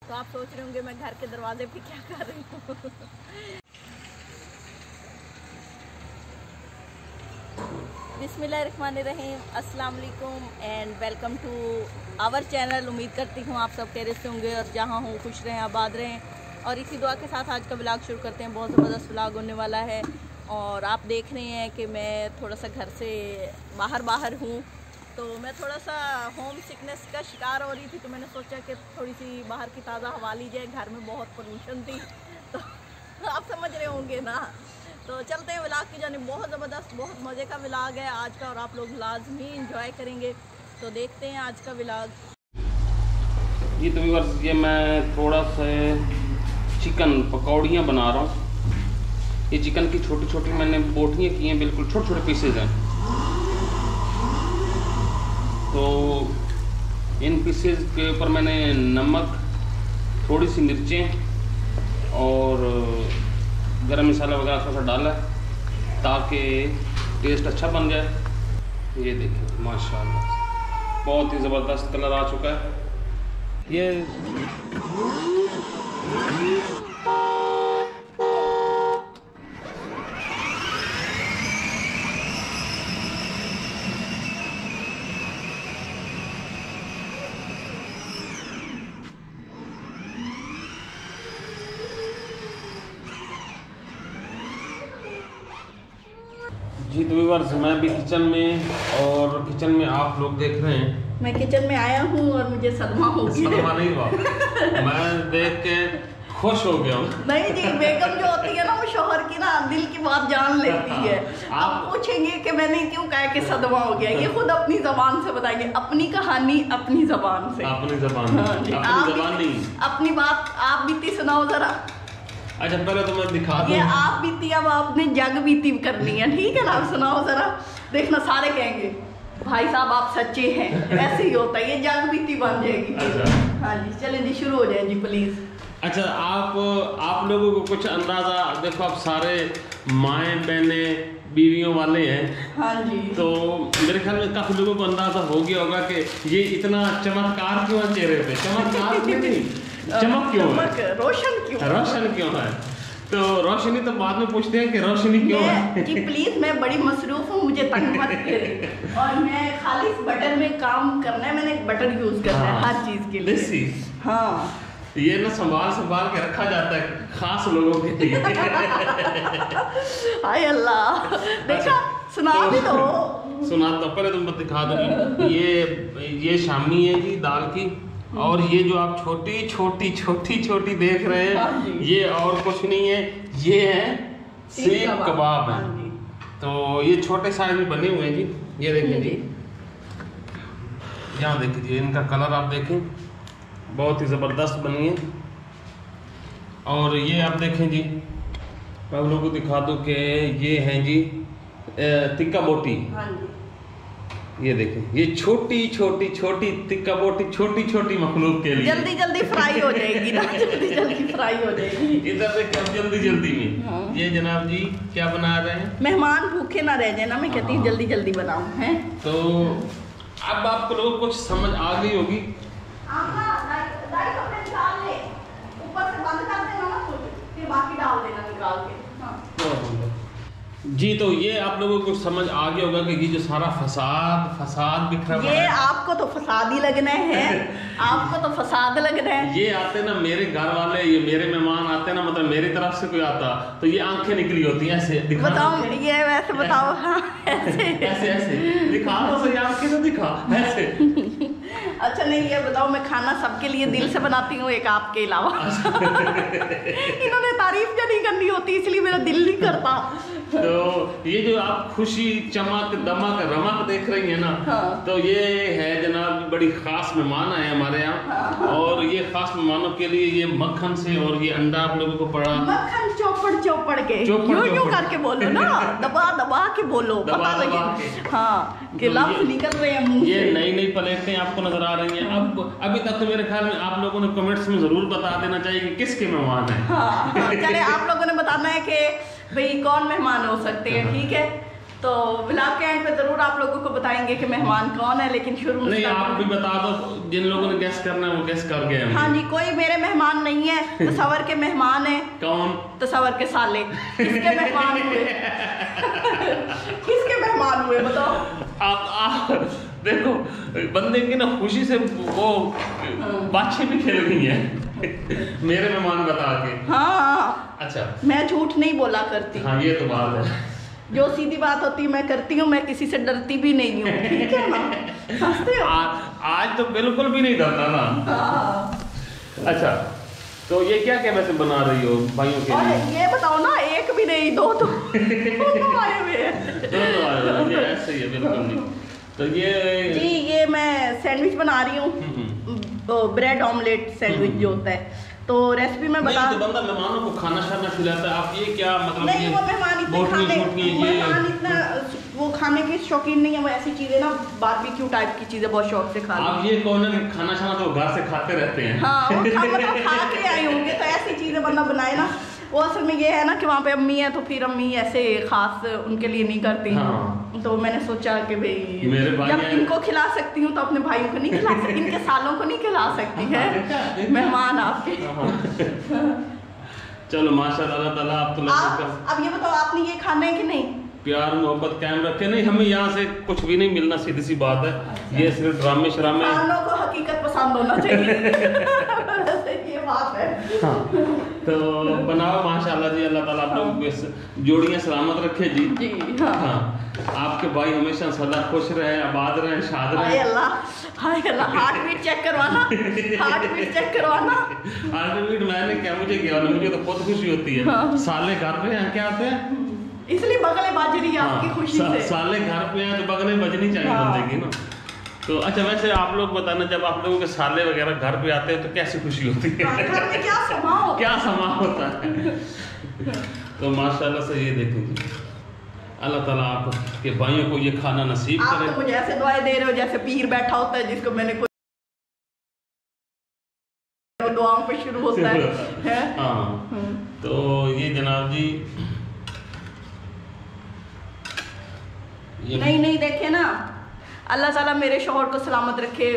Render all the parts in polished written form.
तो आप सोच रहे होंगे मैं घर के दरवाजे पे क्या कर रही हूँ। बिस्मिल्लाहिर्रहमानिर्रहीम, अस्सलाम वालेकुम and welcome to our channel. उम्मीद करती हूँ आप सब खैरियत से होंगे और जहाँ हों खुश रहें, आबाद रहें। और इसी दुआ के साथ आज का व्लॉग शुरू करते हैं। बहुत ज़बरदस्त व्लॉग होने वाला है और आप देख रहे हैं कि मैं थोड़ा सा घर से बाहर हूँ, तो मैं थोड़ा सा होम सिकनेस का शिकार हो रही थी, तो मैंने सोचा कि थोड़ी सी बाहर की ताज़ा हवा ली जाए। घर में बहुत पोल्यूशन थी, तो आप समझ रहे होंगे ना। तो चलते हैं व्लॉग की जाने। बहुत ज़बरदस्त, बहुत मज़े का व्लॉग है आज का और आप लोग लाजमी इंजॉय करेंगे। तो देखते हैं आज का व्लॉग। जी तो व्यूअर्स, ये मैं थोड़ा सा चिकन पकौड़ियाँ बना रहा हूँ। ये चिकन की छोटी छोटी मैंने बोटियाँ की हैं, बिल्कुल छोटे छोटे पीसेज हैं। तो इन पीसेज के ऊपर मैंने नमक, थोड़ी सी मिर्चें और गरम मसाला वगैरह थोड़ा सा डाला है ताकि टेस्ट अच्छा बन जाए। ये देखिए माशाल्लाह बहुत ही ज़बरदस्त कलर आ चुका है। ये जी तो व्यूअर्स, मैं भी किचन में और किचन में आप लोग देख रहे हैं। मैं किचन में आया हूँ और मुझे सदमा हो गया। सदमा नहीं हुआ, मैं देख के खुश हो गया हूँ। नहीं जी, बेगम जो होती है ना वो शौहर की ना दिल की बात जान लेती है। आप पूछेंगे कि मैंने क्यों कहा कि सदमा हो गया, ये खुद अपनी जबान से बताएंगे। अपनी कहानी अपनी जबान से, अपनी जबान, अपनी जबान नहीं, अपनी बात आप बीती सुनाओ जरा। अच्छा पहले तो मैं दिखा दूं। ये आप बीती, अब आपने जग बीती करनी है, ठीक है ना। आप सुनाओ जरा, देखना सारे कहेंगे भाई साहब आप सच्चे हैं। ऐसे ही होता है, ये जग बीती बन जाएगी। अच्छा हाँ जी, चलें जी, शुरू हो जाए जी प्लीज। अच्छा आप लोगों को कुछ अंदाजा, देखो आप सारे माएँ बहनें बीवियों वाले हैं। हाँ जी। तो मेरे ख्याल में काफी लोगों को अंदाजा हो गया होगा कि ये इतना चमत्कार क्यों है चेहरे पे। चमत्कार नहीं, चमक क्यों है, रोशन क्यों है। तो रोशनी तो बाद में पूछते हैं कि रोशनी क्यों है। जी प्लीज, मैं बड़ी मसरूफ हूँ, मुझे तंग मत करें। और मैं खाली बटर में काम करना है, मैंने बटर यूज करना है हर चीज के लिए। हाँ, ये ना संभाल के रखा जाता है खास लोगों के लिए। हाय अल्लाह, देखा सुना भी दो। सुना तो पहले तुम दिखा दो। ये शामी है जी दाल की, और ये जो आप छोटी देख रहे हैं ये और कुछ नहीं है, ये है सीख कबाब है। तो ये छोटे साइज में बने हुए हैं जी। ये देखें जी, यहाँ देखिए इनका कलर आप देखें, बहुत ही ज़बरदस्त बनी है। और ये आप देखें जी, मैं आप लोगों को दिखा दूं कि ये है जी तिक्का बोटी। ये देखें, ये छोटी तिक्का बोटी छोटी मखलूक के लिए जल्दी फ्राई हो जाएगी ना। जल्दी फ्राई हो जाएगी। इधर देखिए अब जल्दी में। हाँ। ये जनाब जी क्या बना रहे हैं? मेहमान भूखे ना रह जाए ना, मैं कहती हूँ जल्दी बनाऊं हैं। तो अब आपको लोगों को कुछ समझ आ गई होगी। ऊपर से बंद कर देना ना, फिर बाकी डाल देना निकाल के। जी तो ये आप लोगों को समझ आ गया होगा कि ये जो सारा फसाद बिखरा हुआ है, ये आपको तो फसाद ही लगना है। आपको तो फसाद लगना है। ये आते ना मेरे घर वाले, ये मेरे मेहमान आते ना, मतलब मेरी तरफ से कोई आता तो ये आंखें निकली होती हैं ऐसे। बताओ ये वैसे बताओ। हाँ ऐसे दिखा तो सही, आंखें से दिखा ऐसे। अच्छा नहीं, ये बताओ, मैं खाना सबके लिए दिल से बनाती हूँ, एक आपके अलावा। इन्होंने तारीफ नहीं करनी होती, इसलिए मेरा दिल नहीं करता। तो ये जो आप खुशी, चमक, दमक, रमक देख रही है ना। हाँ। तो ये है जनाब बड़ी खास मेहमान आए हमारे यहाँ। हाँ। और ये खास मेहमानों के लिए ये मक्खन से और ये अंडा आप लोगों को पड़ा। मक्खन चौपड़ के यूं करके बोलो ना, दबा के बोलो, पता लगे। हाँ, कि लफ्ज़ निकल रहे हैं मुंह से। ये नई प्लेटें आपको नजर आ रही हैं। अब अभी तक तो मेरे ख्याल में आप लोगों ने कमेंट्स में जरूर बता देना चाहिए कि किसके मेहमान हैं। हाँ, चले आप लोगों ने बताना है कि भाई कौन मेहमान हो सकते हैं, ठीक है। तो व्लॉग के एंड पे जरूर आप लोगों को बताएंगे कि मेहमान कौन है, लेकिन शुरू नहीं आप भी बता दो, जिन लोगों ने गेस करना है वो गेस कर गए। हाँ जी, कोई मेरे मेहमान नहीं है, तसव्वुर के मेहमान है। कौन? तसव्वुर के साले। किसके मेहमान हुए? किसके मेहमान हुए बताओ? आप देखो बंदे की ना खुशी से वो बातचीत भी खेल गई है मेरे मेहमान बता के। हाँ अच्छा, मैं झूठ नहीं बोला करती। हाँ ये तो बात है, जो सीधी बात होती है मैं करती हूँ, मैं किसी से डरती भी नहीं हूँ, ठीक है ना? हंसते हो? आज तो बिल्कुल भी नहीं डरता ना। अच्छा, तो ये क्या क्या वैसे बना रही हो भाइयों के लिए? ये बताओ ना, एक भी नहीं, दो तो आए हुए हैं। ये ऐसे ही है, बिल्कुल नहीं। तो ये मैं सैंडविच बना रही हूँ, ब्रेड ऑमलेट सैंडविच जो होता है। तो रेसिपी में बता, तो बंदा मेहमानों को खाना शाना खिलाता है, आप ये क्या मतलब? नहीं वो मेहमान इतना वो खाने के शौकीन नहीं है, वो ऐसी चीजें ना बारबेक्यू टाइप की चीजें बहुत शौक से खा। आप ये कौन है खाना शाना तो घर से खाते रहते हैं? हाँ वो खा के आए होंगे, तो ऐसी चीजें बंदा बनाए ना। वो असल में ये है ना कि वहाँ पे अम्मी है, तो फिर अम्मी ऐसे खास उनके लिए नहीं करती। हाँ। तो मैंने सोचा कि भाई जब इनको खिला सकती हूँ तो अपने भाइयों को नहीं खिला सकती, इनके सालों को नहीं खिला सकती है मेहमान आपके। चलो माशाल्लाह, अल्लाह ताला आप तो अब ये बताओ आपने ये खाना है कि नहीं? प्यार मोहब्बत कायम रखे। नहीं हमें यहाँ से कुछ भी नहीं मिलना, सीधी सी बात है। अच्छा। ये सिर्फ ड्रामे शरामे, खानों को हकीकत पसंद होना चाहिए ये बात है। हाँ। तो बनाओ माशाल्लाह जी, अल्लाह ताला आप लोगों को जोड़ियाँ सलामत रखे जी। जी हाँ। हाँ, आपके भाई हमेशा सदा खुश रहे, आबाद रहे, शाद रहे। हाय अल्लाह, हार्ट बीट चेक करवाना, हार्ट बीट चेक करवाना। हार्ट बीट मैंने क्या, मुझे क्या, मुझे तो बहुत खुशी होती है। हाँ। साले घर पे हैं, क्या आते हैं इसलिए बगले बज रही है आपकी खुशी से। साले घर पे हैं तो बगले बजनी चाहिए बंदे की ना। तो अच्छा, वैसे आप लोग बताना, जब आप लोगों के साले वगैरह घर पे आते हैं तो कैसी खुशी होती है? घर में क्या समा होता है? तो माशाल्लाह से ये देखेंगे, अल्लाह ताला आपके भाइयों को ये खाना नसीब करे। आप तो मुझे ऐसे दुआएं दे रहे हो जैसे पीर बैठा होता है जिसको मैंने दुआओं पे शुरू होता है। हाँ, तो ये जनाब जी नहीं देखे ना, अल्लाह ताला मेरे शौहर को सलामत रखे,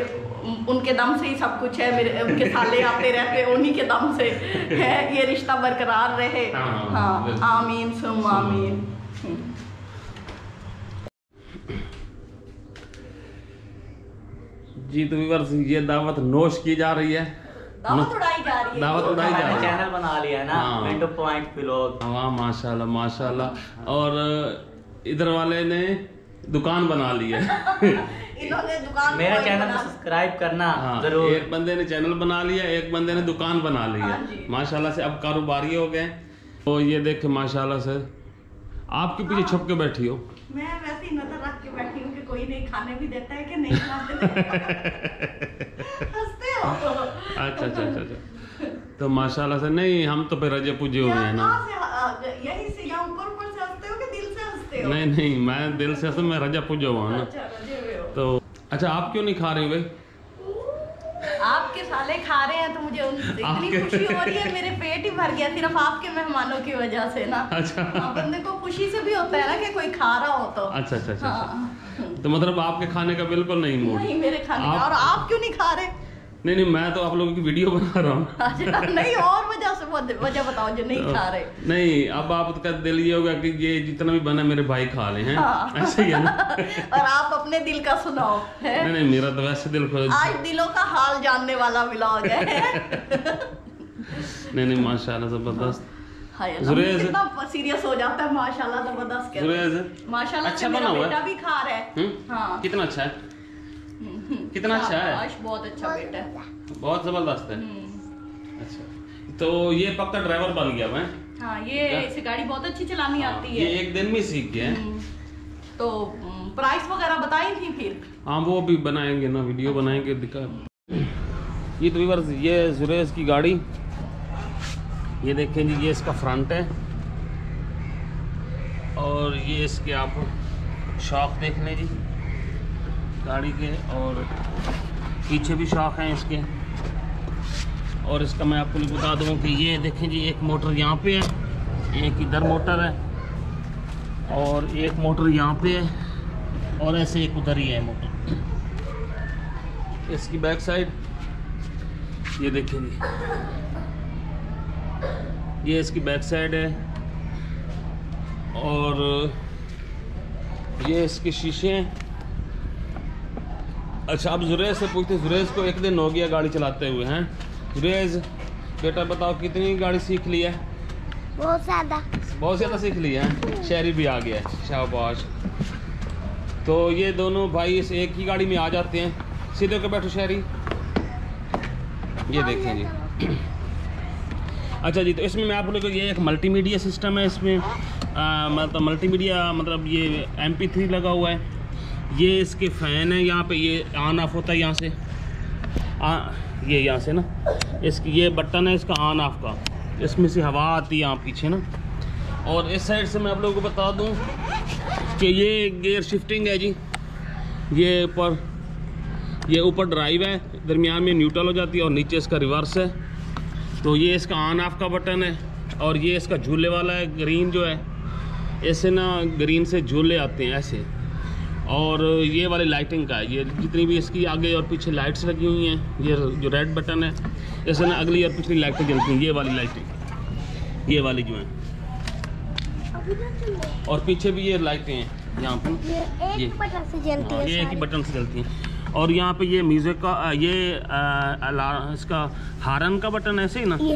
उनके दम से ही सब कुछ है। मेरे उनके साले आते रहते, उन्हीं के दम से है ये रिश्ता बरकरार रहे। हाँ आमीन सुम आमीन। जी तो व्यूअर्स, ये दावत नोश की जा रही है, दावत उड़ाई जा रही है, दावत उड़ाई जा रही है। चैनल बना लिया है ना, विंडो पॉइंट व्लॉग। हाँ माशाल्लाह माशाल्लाह। और इधर वाले ने दुकान बना ली है इन्होंने दुकान, मेरा चैनल सब्सक्राइब करना। हाँ, जरूर। एक बंदे ने चैनल बना लिया, एक बंदे ने दुकान बना ली है। माशाल्लाह से अब कारोबारी हो गए। तो ये देख माशाल्लाह से आपके पीछे छुप के बैठी हो। मैं वैसे ही नजर रख के बैठी हूँ कि कोई नहीं खाने भी देता है कि नहीं हंसते हो। अच्छा। तो माशाल्लाह से, नहीं हम तो फिर रजे पूजे हुए हैं ना। यही से या ऊपर से हंसते हो कि दिल से हंसते हो? नहीं मैं दिल से हंसता, मैं रजा पूजा हुआ ना। तो अच्छा, आप क्यों नहीं खा रहे हुए? आपके साले खा रहे हैं तो मुझे इतनी खुशी हो रही है, मेरे पेट ही भर गया सिर्फ आपके मेहमानों की वजह से ना। अच्छा। बंदे को खुशी से भी होता है ना कि कोई खा रहा हो तो। अच्छा। हाँ। तो मतलब आपके खाने का बिल्कुल नहीं मूड? नहीं मेरे खाने का। और आप क्यों नहीं खा रहे? नहीं मैं तो आप लोगों की वीडियो बना रहा हूँ। नहीं और वजह बताओ जो नहीं खा रहे। नहीं, अब आपका दिल ये होगा कि ये जितना भी बना मेरे भाई खा ले हैं। हाँ। ऐसे ही है ना। और आप अपने दिल का सुनाओ है? नहीं मेरा तो वैसे दिल खुद। आज दिलों का हाल जानने वाला व्लॉग है। नहीं माशाल्लाह जबरदस्त। कितना सीरियस हो जाता है माशाल्लाह जबरदस्त। माशाल्लाह अच्छा बना हुआ है, बेटा भी खा रहा है। हाँ। कितना अच्छा है, कितना अच्छा है। बहुत अच्छा बेटा है, बहुत जबरदस्त है। अच्छा, तो ये पक्का ड्राइवर बन गया मैं। हाँ, ये इसे गाड़ी बहुत अच्छी चलानी आती है। ये एक दिन में सीख गया। तो प्राइस वगैरह बताई थी फिर? हाँ वो भी बनाएंगे ना, वीडियो बनाएंगे दिखा। ये तो व्यूअर्स, ये जुरेज की गाड़ी, ये देखें जी, ये इसका फ्रंट है और ये इसके आप शॉक देख लें जी गाड़ी के, और पीछे भी शॉक हैं इसके। और इसका मैं आपको बता दूं कि ये देखें जी, एक मोटर यहाँ पे है, एक इधर मोटर है और एक मोटर यहाँ पे है और ऐसे एक उधर ही है मोटर। इसकी बैक साइड ये देखिए जी, ये इसकी बैक साइड है और ये इसके शीशे हैं। अच्छा, अब जुरेज से पूछते, जुरेज को एक दिन हो गया गाड़ी चलाते हुए हैं। जुरेज बेटा बताओ कितनी गाड़ी सीख ली है? बहुत ज़्यादा सीख ली है। शहरी भी आ गया है, शाबाश। तो ये दोनों भाई इस एक ही गाड़ी में आ जाते हैं। सीधे होकर बैठो शहरी, ये देखें जी। अच्छा जी, तो इसमें मैं आप लोगों को ये एक मल्टीमीडिया सिस्टम है। इसमें मतलब मल्टीमीडिया मतलब ये MP3 लगा हुआ है। ये इसके फ़ैन है, यहाँ पे ये ऑन ऑफ होता है यहाँ से। ये यहाँ से ना इसकी ये बटन है इसका ऑन ऑफ का, इसमें से हवा आती है यहाँ पीछे ना। और इस साइड से मैं आप लोगों को बता दूँ कि ये गियर शिफ्टिंग है जी। ये ऊपर ड्राइव है, दरमियान में न्यूट्रल हो जाती है और नीचे इसका रिवर्स है। तो ये इसका ऑन ऑफ का बटन है और ये इसका झूले वाला है। ग्रीन जो है ऐसे ना, ग्रीन से झूले आते हैं ऐसे। और ये वाली लाइटिंग का है, ये जितनी भी इसकी आगे और पीछे लाइट्स लगी हुई हैं। ये जो रेड बटन है ऐसे ना अगली और पिछली लाइटें जलती हैं। ये वाली लाइटिंग, ये वाली जो है, और पीछे भी ये लाइटें हैं यहाँ पर, ये बटन से जलती है, ये एक ही बटन से जलती हैं। और यहाँ पे ये म्यूजिक का ये इसका हारन का बटन ऐसे ही ना, ये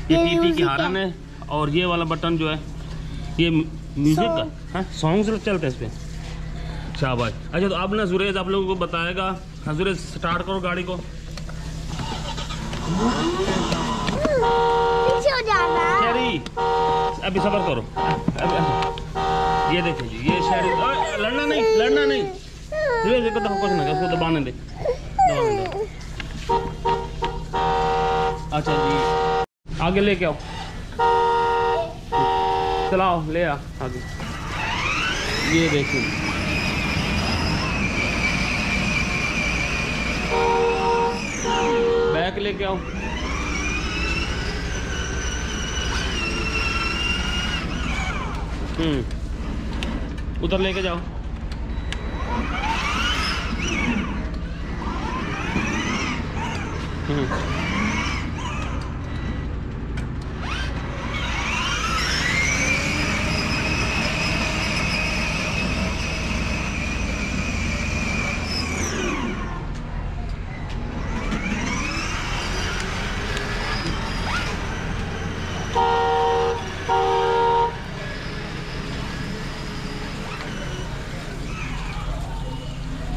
टीटी की हारन है। और ये वाला बटन जो है ये म्यूजिक का सॉन्ग्स चलते हैं इस पर। शाबाश। अच्छा, तो अब ना जुरेज आप लोगों को बताएगा। हाँ जुरेज, स्टार्ट करो गाड़ी को। पीछे हो जाना। शहरी अभी सब्र करो। ये देखिए जी, ये शहरी लड़ना नहीं। जुरेज को तो कुछ ना, उसको दबाने दे। अच्छा जी, आगे लेके आओ, चलाओ, ले आ आगे। ये देखिए, बैक लेके आओ। उधर लेके जाओ।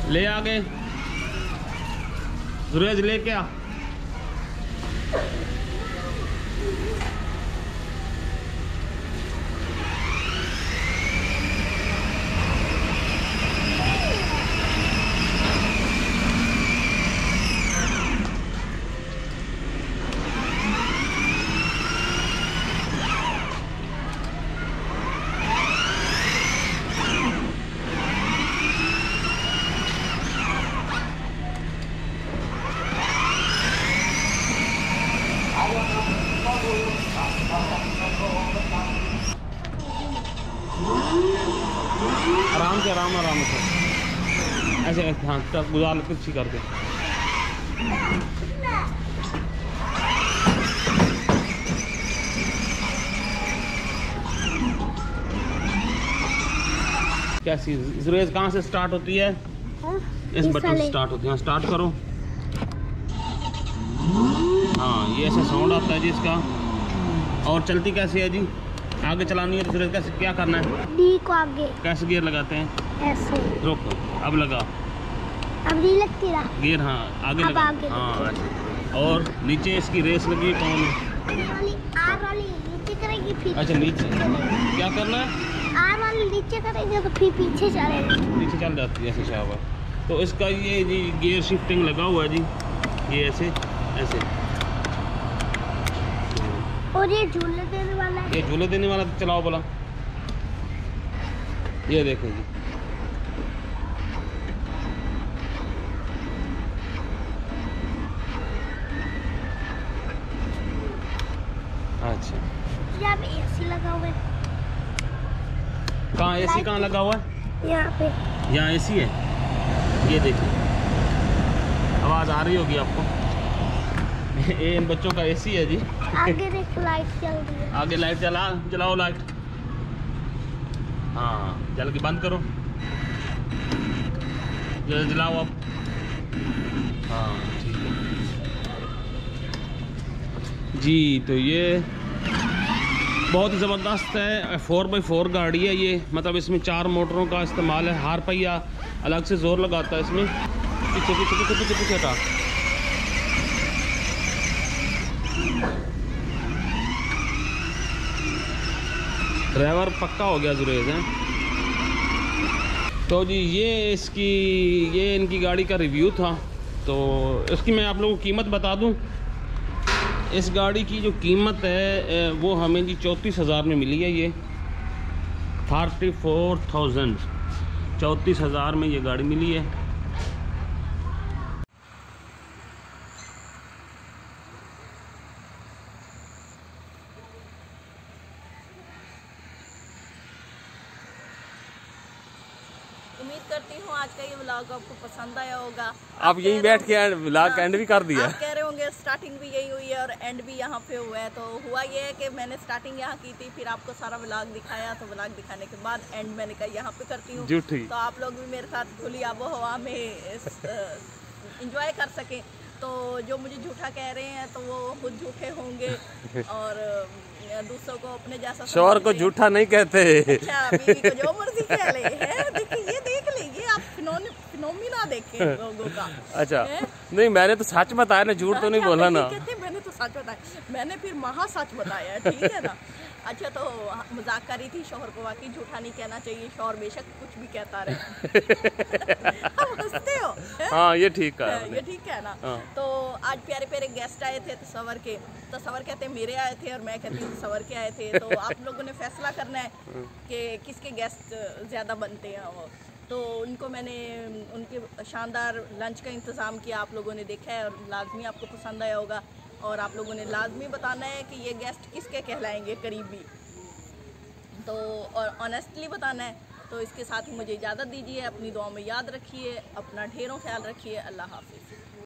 ले आगे जुरेज, लेके आ। आराम से ऐसे, हाँ गुजार कुछ करके। कैसी जुरेज कहाँ से स्टार्ट होती है? इस बटन से स्टार्ट होती है। स्टार्ट करो। हाँ, ये ऐसा साउंड आता है जी इसका। और चलती कैसे है जी? आगे चलानी है तो जुरेज कैसे, क्या करना है? डी को आगे कैसे गियर लगाते हैं? ऐसे। रोको, अब लगा। अब नहीं लगती ना गियर, हाँ आगे लगा। हाँ, और नीचे इसकी रेस लगी कौन? आर वाली नीचे करेगी फिर। अच्छा, नीचे क्या करना है? आर वाली नीचे करेंगे तो फिर पीछे चलेगी, नीचे चल जाती है ऐसे। शाबाश। तो इसका ये जी गियर शिफ्टिंग लगा हुआ है जी, ये ऐसे ऐसे। और ये झूले देने वाला है। ये झूले देने वाला, चलाओ बोला। ये देखो जी, अच्छा यहाँ पे एसी लगा हुआ है। कहाँ एसी कहाँ लगा हुआ है? यहाँ पे। यहाँ एसी है, ये देखिए आवाज़ आ रही होगी आपको। ये इन बच्चों का एसी है जी। आगे देखो लाइट चल रही है। आगे लाइट जलाओ लाइट। हाँ जल के बंद करो, जलाओ आप। हाँ ठीक है जी। तो ये बहुत ही ज़बरदस्त है, 4x4 गाड़ी है ये, मतलब इसमें 4 मोटरों का इस्तेमाल है। हार पहिया अलग से जोर लगाता है इसमें। पीछे पीछे पीछे पीछे पीछे था। ड्राइवर पक्का हो गया जुरेज है। तो जी ये इनकी गाड़ी का रिव्यू था। तो इसकी मैं आप लोगों को कीमत बता दूं। इस गाड़ी की जो कीमत है वो हमें जी 34,000 में मिली है। ये 34,000 34,000 में ये गाड़ी मिली है। उम्मीद करती हूँ आज का ये व्लॉग आपको पसंद आया होगा। आप यहीं बैठ के व्लॉग एंड भी कर दिया। आप कह रहे होंगे स्टार्टिंग भी यही हुई है और एंड भी यहाँ पे हुआ है। तो हुआ ये है कि मैंने स्टार्टिंग यहाँ की थी, फिर आपको सारा व्लॉग दिखाया, तो व्लॉग दिखाने के बाद एंड मैंने कहा यहाँ पे करती हूँ, तो आप लोग भी मेरे साथ खुली आबो हवा में इंजॉय कर सकें। तो जो मुझे झूठा कह रहे हैं तो वो खुद झूठे होंगे और दूसरों को अपने जैसा। शौहर को झूठा नहीं कहते। अच्छा, बीवी को जो मर्जी कह ले। देखिए ये देख लीजिए आप, फिनोमिना देखें लोगों का। अच्छा नहीं, मैंने तो सच बताया ना, झूठ तो नहीं बोला ना। कहते मैंने तो सच बताया, मैंने फिर महा सच बताया, ठीक है ना। अच्छा तो मजाक कर रही थी, शौहर को वाकई झूठा नहीं कहना चाहिए। शौहर बेशक कुछ भी कहता रहे। हंसते हो? हाँ ये ठीक है, ये ठीक है ना। तो आज प्यारे प्यारे गेस्ट आए थे तस्वर के। तस्वर कहते मेरे आए थे और मैं कहती हूँ तस्वर के आए थे। तो आप लोगों ने फैसला करना है कि किसके गेस्ट ज़्यादा बनते हैं वो। तो उनको मैंने उनके शानदार लंच का इंतज़ाम किया, आप लोगों ने देखा है और लाजमी आपको पसंद आया होगा। और आप लोगों ने लाजमी बताना है कि ये गेस्ट किसके कहलाएंगे करीबी, तो और ऑनेस्टली बताना है। तो इसके साथ ही मुझे इजाज़त दीजिए, अपनी दुआ में याद रखिए, अपना ढेरों ख्याल रखिए। अल्लाह हाफिज़।